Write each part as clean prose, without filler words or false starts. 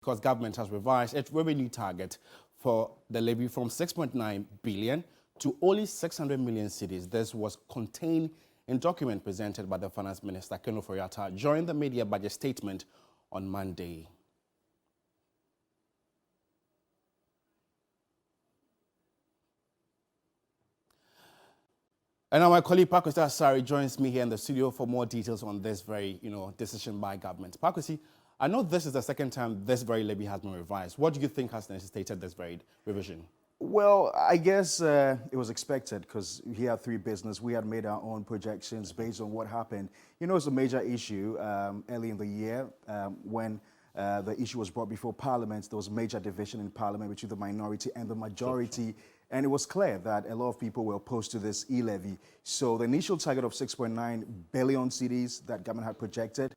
because government has revised its revenue target for the levy from 6.9 billion to only 600 million cedis. This was contained in document presented by the Finance Minister, Ken Ofori-Atta, during the media budget statement on Monday. And now my colleague Pakwesi Asare joins me here in the studio for more details on this very, decision by government. Pakwesi, I know this is the second time this very levy has been revised. What do you think has necessitated this very revision? Well, I guess it was expected because we had three business. We had made our own projections based on what happened. It's a major issue early in the year when the issue was brought before Parliament. There was major division in Parliament between the minority and the majority. And it was clear that a lot of people were opposed to this e-levy. So the initial target of 6.9 billion cedis that government had projected,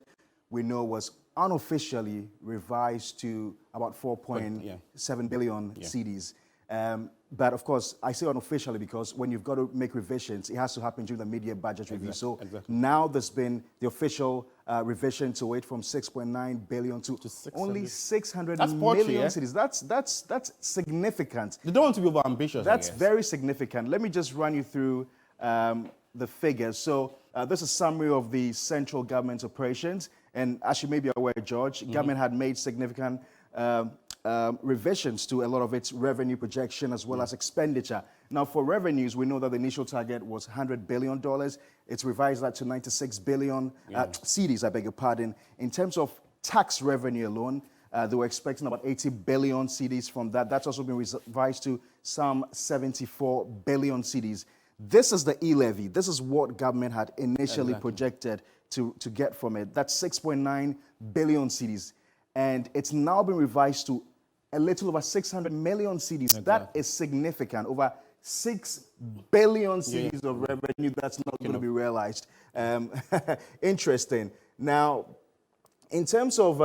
we know was unofficially revised to about 4.7 billion cedis. But of course, I say unofficially because when you've got to make revisions, it has to happen during the mid-year budget review. So now there's been the official revision to it from 6.9 billion to only 600 million cities. That's significant. They don't want to be over-ambitious. That's very significant. Let me just run you through the figures. So this is a summary of the central government operations. And as you may be aware, George, government had made significant revisions to a lot of its revenue projection as well as expenditure. Now, for revenues, we know that the initial target was $100 billion. It's revised that to 96 billion cedis, I beg your pardon. In terms of tax revenue alone, they were expecting about 80 billion cedis from that. That's also been revised to some 74 billion cedis. This is the e-levy. This is what government had initially projected to get from it. That's 6.9 billion cedis. And it's now been revised to a little over 600 million cedis. That is significant. Over 6 billion cedis of revenue that's not going to be realized. Interesting. Now, in terms of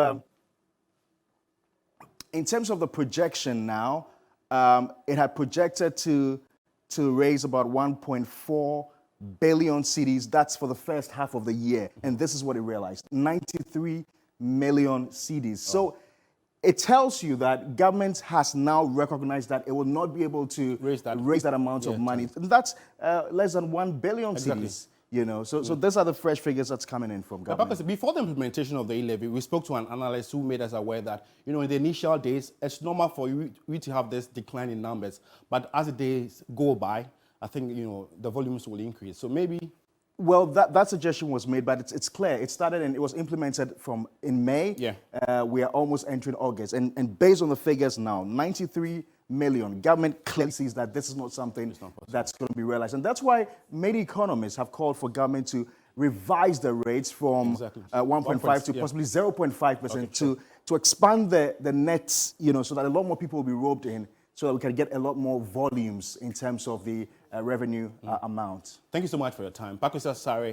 the projection now, it had projected to raise about 1.4 billion cedis. That's for the first half of the year. And this is what it realized, 93 million cedis. So it tells you that government has now recognized that it will not be able to raise that amount of money. And that's less than 1 billion cedis. So these are the fresh figures that's coming in from government. But before the implementation of the e-levy, we spoke to an analyst who made us aware that, in the initial days, it's normal for you to have this decline in numbers. But as the days go by, I think, the volumes will increase. So maybe... Well, that suggestion was made, but it's clear. It started and it was implemented in May. We are almost entering August. And based on the figures now, 93 million, government clearly sees that this is not something that's going to be realized. And that's why many economists have called for government to revise the rates from 1.5 to possibly 0.5% to expand the nets, so that a lot more people will be roped in, so that we can get a lot more volumes in terms of the revenue amount. Thank you so much for your time. Pakwesi Asare,